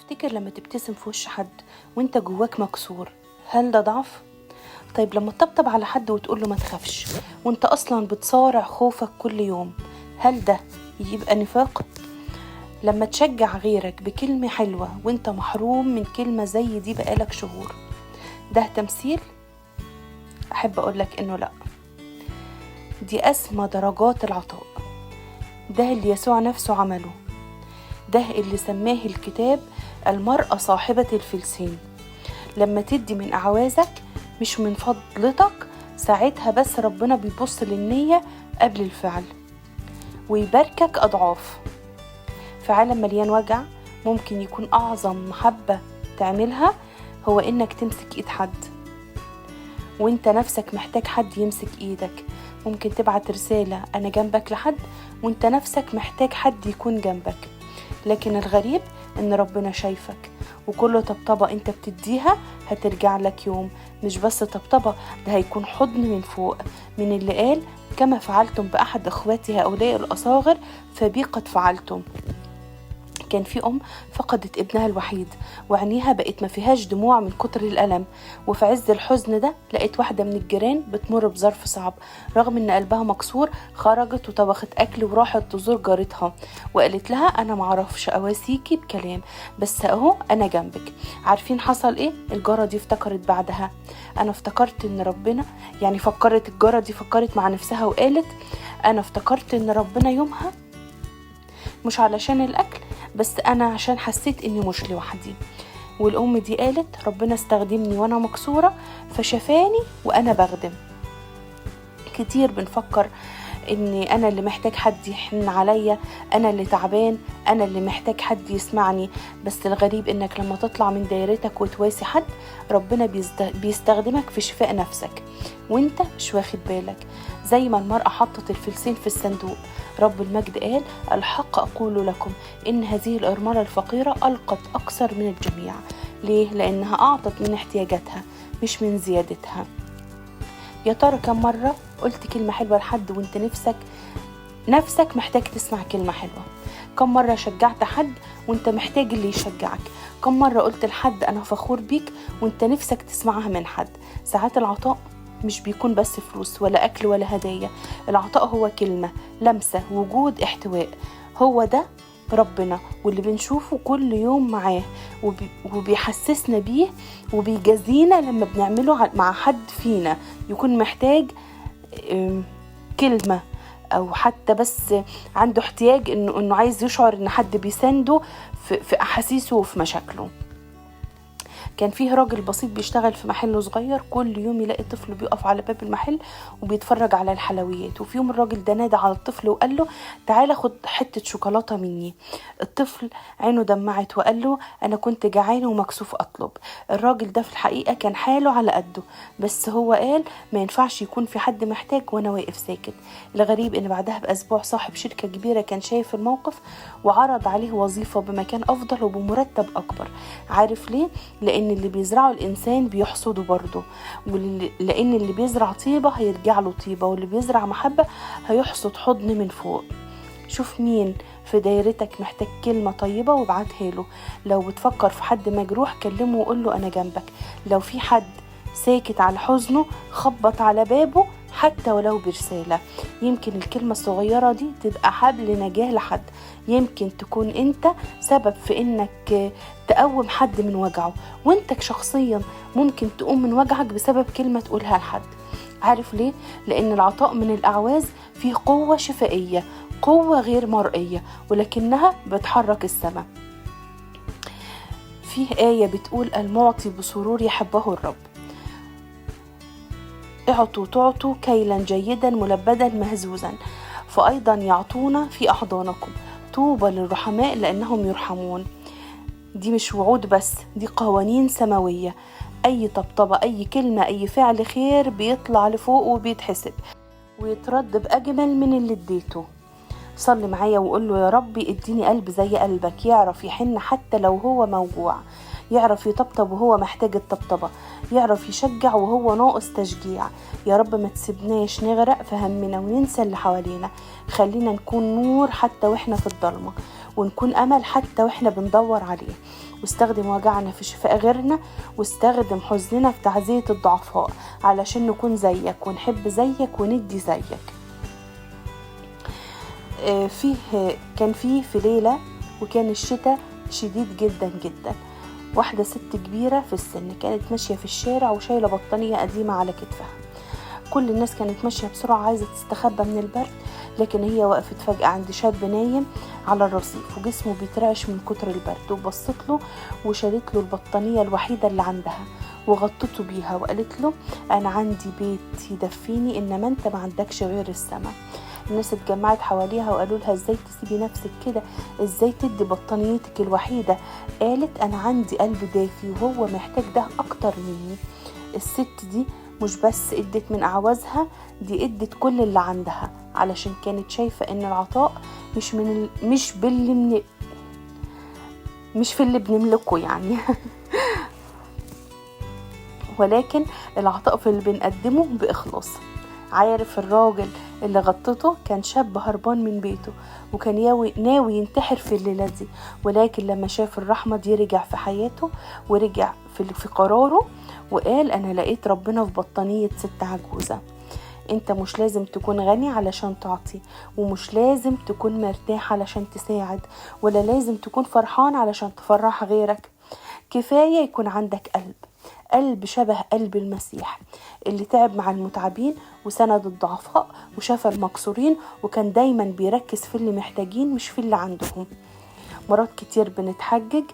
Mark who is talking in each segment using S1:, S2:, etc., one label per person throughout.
S1: تفتكر لما تبتسم في وش حد وانت جواك مكسور، هل ده ضعف؟ طيب لما تطبطب على حد وتقوله ما تخافش وانت اصلا بتصارع خوفك كل يوم، هل ده يبقى نفاق؟ لما تشجع غيرك بكلمة حلوة وانت محروم من كلمة زي دي بقالك شهور، ده تمثيل؟ احب اقولك انه لا، دي اسمى درجات العطاء. ده اللي يسوع نفسه عمله، ده اللي سماه الكتاب المرأة صاحبة الفلسين. لما تدي من أعوازك مش من فضلتك، ساعتها بس ربنا بيبص للنية قبل الفعل ويباركك أضعاف. في عالم مليان وجع ممكن يكون أعظم محبة تعملها هو إنك تمسك إيد حد وإنت نفسك محتاج حد يمسك إيدك. ممكن تبعت رسالة أنا جنبك لحد وإنت نفسك محتاج حد يكون جنبك. لكن الغريب إن ربنا شايفك، وكل طبطبة انت بتديها هترجع لك يوم مش بس طبطبة، ده هيكون حضن من فوق، من اللي قال كما فعلتم بأحد أخواتي هؤلاء الأصاغر فبي قد فعلتم. كان في أم فقدت ابنها الوحيد وعينيها بقت ما فيهاش دموع من كتر الألم، وفي عز الحزن ده لقيت واحدة من الجيران بتمر بظرف صعب، رغم ان قلبها مكسور خرجت وطبخت أكل وراحت تزور جارتها وقالت لها أنا معرفش أواسيكي بكلام بس أهو أنا جنبك. عارفين حصل إيه؟ الجارة دي افتكرت بعدها، أنا افتكرت إن ربنا، يعني فكرت الجارة دي فكرت مع نفسها وقالت أنا افتكرت إن ربنا يومها مش علشان الأكل بس أنا عشان حسيت إني مش لوحدي. والأم دي قالت ربنا استخدمني وأنا مكسورة فشفاني وأنا بخدم. كتير بنفكر إني أنا اللي محتاج حد يحن عليا، أنا اللي تعبان، أنا اللي محتاج حد يسمعني، بس الغريب إنك لما تطلع من دايرتك وتواسي حد ربنا بيستخدمك في شفاء نفسك وإنت مش واخد بالك. زي ما المرأة حطت الفلسين في الصندوق، رب المجد قال الحق أقول لكم إن هذه الأرملة الفقيرة ألقت أكثر من الجميع. ليه؟ لأنها أعطت من احتياجاتها مش من زيادتها. يا ترى كم مرة قلت كلمة حلوة لحد وانت نفسك محتاج تسمع كلمة حلوة؟ كم مرة شجعت حد وانت محتاج اللي يشجعك؟ كم مرة قلت لحد أنا فخور بيك وانت نفسك تسمعها من حد؟ ساعات العطاء مش بيكون بس فلوس ولا أكل ولا هدايا، العطاء هو كلمة، لمسة، وجود، احتواء. هو ده ربنا واللي بنشوفه كل يوم معاه وبيحسسنا بيه وبيجازينا لما بنعمله مع حد فينا يكون محتاج كلمة أو حتى بس عنده احتياج إنه عايز يشعر إن حد بيسنده في أحاسيسه وفي مشاكله. كان فيه راجل بسيط بيشتغل في محل صغير، كل يوم يلاقي طفل بيقف على باب المحل وبيتفرج على الحلويات. وفي يوم الراجل ده نادى على الطفل وقال له تعالى خد حتة شوكولاتة مني. الطفل عينه دمعت وقال له أنا كنت جعان ومكسوف أطلب. الراجل ده في الحقيقة كان حاله على قده، بس هو قال ما ينفعش يكون في حد محتاج وأنا واقف ساكت. الغريب إن بعدها بأسبوع صاحب شركة كبيرة كان شايف الموقف وعرض عليه وظيفة بمكان أفضل وبمرتب أكبر. عارف ليه؟ لأن اللي بيزرعه الإنسان بيحصده برضه، لأن اللي بيزرع طيبة هيرجع له طيبة، واللي بيزرع محبة هيحصد حضن من فوق. شوف مين في دايرتك محتاج كلمة طيبة وابعتها له. لو بتفكر في حد مجروح كلمه وقول له أنا جنبك. لو في حد ساكت على حزنه خبط على بابه حتى ولو برسالة. يمكن الكلمة الصغيرة دي تبقى حبل نجاة لحد، يمكن تكون انت سبب في انك تقوم حد من وجعه، وانت شخصيا ممكن تقوم من وجعك بسبب كلمة تقولها لحد. عارف ليه؟ لأن العطاء من الأعواز فيه قوة شفائية، قوة غير مرئية، ولكنها بتحرك السماء. فيه آية بتقول المعطي بسرور يحبه الرب. اعطوا تعطوا كيلا جيدا ملبدا مهزوزا فأيضا يعطونا في أحضانكم، طوبى للرحماء لأنهم يرحمون. دي مش وعود بس، دي قوانين سماوية. أي طبطبة، أي كلمة، أي فعل خير بيطلع لفوق وبيتحسب ويترد بأجمل من اللي اديته. صلي معايا وقول له يا ربي اديني قلب زي قلبك، يعرف يحن حتى لو هو موجوع، يعرف يطبطب وهو محتاج الطبطبة، يعرف يشجع وهو ناقص تشجيع. يا رب ما تسيبناش نغرق في همنا وننسى اللي حوالينا، خلينا نكون نور حتى واحنا في الضلمة، ونكون أمل حتى وإحنا بندور عليه. واستخدم وجعنا في شفاء غيرنا، واستخدم حزننا في تعزية الضعفاء علشان نكون زيك ونحب زيك وندي زيك. كان فيه في ليلة وكان الشتاء شديد جدا جدا، واحدة ست كبيرة في السن كانت ماشية في الشارع وشايلة بطانية قديمة على كتفها. كل الناس كانت ماشية بسرعة عايزة تستخبى من البرد، لكن هي وقفت فجأة عند شاب نايم على الرصيف وجسمه بيترعش من كتر البرد، وبصت له وشالت له البطانية الوحيدة اللي عندها وغطته بيها وقالت له أنا عندي بيت يدفيني إنما أنت ما عندكش غير السما. الناس اتجمعت حواليها وقالوا لها ازاي تسيبي نفسك كده، ازاي تدي بطانيتك الوحيدة؟ قالت انا عندي قلب دافي وهو محتاج ده اكتر مني. الست دي مش بس ادت من اعوازها، دي ادت كل اللي عندها، علشان كانت شايفة ان العطاء مش في اللي بنملكه يعني ولكن العطاء في اللي بنقدمه بإخلاص. عارف الراجل اللي غطته كان شاب هربان من بيته وكان ناوي ينتحر في الليلة دي، ولكن لما شاف الرحمة دي رجع في حياته ورجع في قراره وقال أنا لقيت ربنا في بطانية ست عجوزة. انت مش لازم تكون غني علشان تعطي، ومش لازم تكون مرتاح علشان تساعد، ولا لازم تكون فرحان علشان تفرح غيرك. كفاية يكون عندك قلب شبه قلب المسيح اللي تعب مع المتعبين وسند الضعفاء وشفى المكسورين، وكان دايما بيركز في اللي محتاجين مش في اللي عندهم. مرات كتير بنتحجج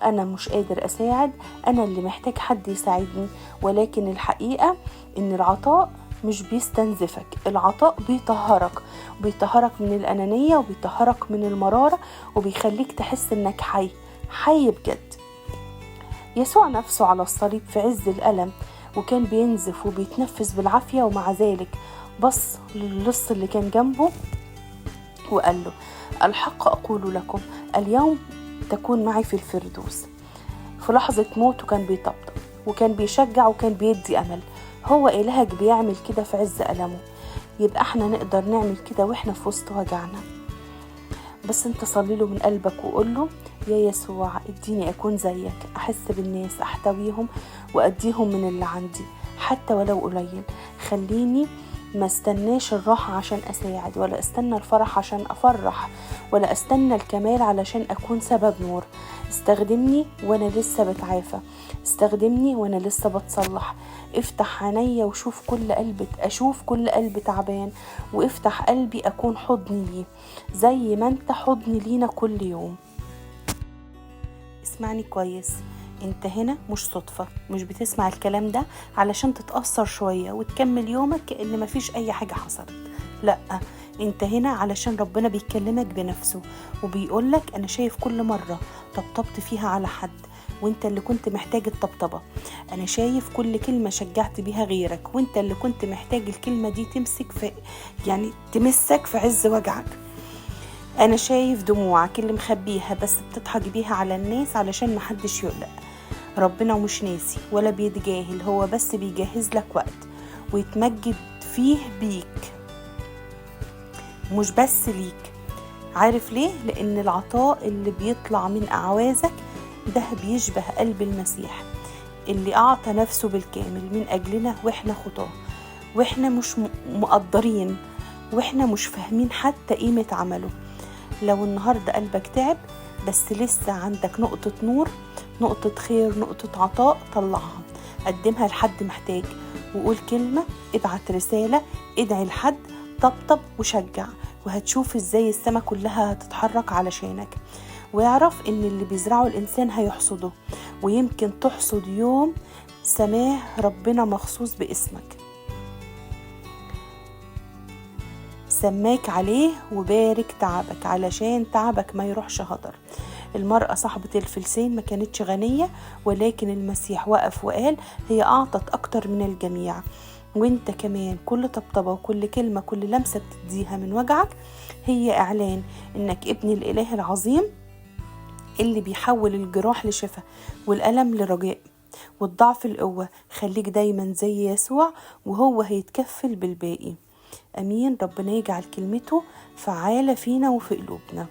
S1: أنا مش قادر أساعد، أنا اللي محتاج حد يساعدني، ولكن الحقيقة إن العطاء مش بيستنزفك، العطاء بيطهرك من الأنانية وبيطهرك من المرارة وبيخليك تحس إنك حي بجد. يسوع نفسه على الصليب في عز الألم وكان بينزف وبيتنفس بالعافية، ومع ذلك بص للص اللي كان جنبه وقال له الحق أقول لكم اليوم تكون معي في الفردوس. في لحظة موته كان بيطبطب وكان بيشجع وكان بيدي أمل. هو إلهك بيعمل كده في عز ألمه، يبقى احنا نقدر نعمل كده واحنا في وسط وجعنا. بس انت صلي له من قلبك وقول له يا يسوع اديني اكون زيك، احس بالناس احتويهم واديهم من اللي عندي حتى ولو قليل. خليني ما استناش الراحة عشان اساعد، ولا استنى الفرح عشان افرح، ولا استنى الكمال علشان اكون سبب نور. استخدمني وانا لسه بتعافى، استخدمني وانا لسه بتصلح. افتح عينيا اشوف كل قلب تعبان، وافتح قلبي اكون حضني ليه زي ما انت حضني لينا كل يوم. اسمعني كويس، انت هنا مش صدفة، مش بتسمع الكلام ده علشان تتأثر شوية وتكمل يومك كأن مفيش اي حاجة حصلت. لا، انت هنا علشان ربنا بيكلمك بنفسه وبيقولك انا شايف كل مرة طبطبت فيها على حد وانت اللي كنت محتاج الطبطبة. انا شايف كل كلمة شجعت بيها غيرك وانت اللي كنت محتاج الكلمة دي تمسك في عز وجعك. انا شايف دموعك اللي مخبيها بس بتضحك بيها على الناس علشان محدش يقلق. ربنا مش ناسي ولا بيتجاهل، هو بس بيجهز لك وقت ويتمجد فيه بيك مش بس ليك. عارف ليه؟ لان العطاء اللي بيطلع من اعوازك ده بيشبه قلب المسيح اللي اعطى نفسه بالكامل من اجلنا واحنا خطاه، واحنا مش مقدرين، واحنا مش فاهمين حتى قيمة عمله. لو النهاردة قلبك تعب بس لسه عندك نقطة نور، نقطة خير، نقطة عطاء، طلعها قدمها لحد محتاج، وقول كلمة، ابعت رسالة، ادعي لحد، طبطب وشجع، وهتشوف ازاي السما كلها هتتحرك علشانك. ويعرف ان اللي بيزرعه الانسان هيحصده، ويمكن تحصد يوم سماه ربنا مخصوص باسمك سماك عليه وبارك تعبك علشان تعبك ما يروحش هدر. المرأة صاحبة الفلسين ما كانتش غنية، ولكن المسيح وقف وقال هي أعطت أكتر من الجميع. وانت كمان كل طبطبة وكل كلمة كل لمسة بتديها من وجعك هي إعلان إنك ابن الإله العظيم اللي بيحول الجراح لشفاء والألم لرجاء والضعف لقوة. خليك دايما زي يسوع وهو هيتكفل بالباقي. أمين. ربنا يجعل كلمته فعالة فينا وفي قلوبنا.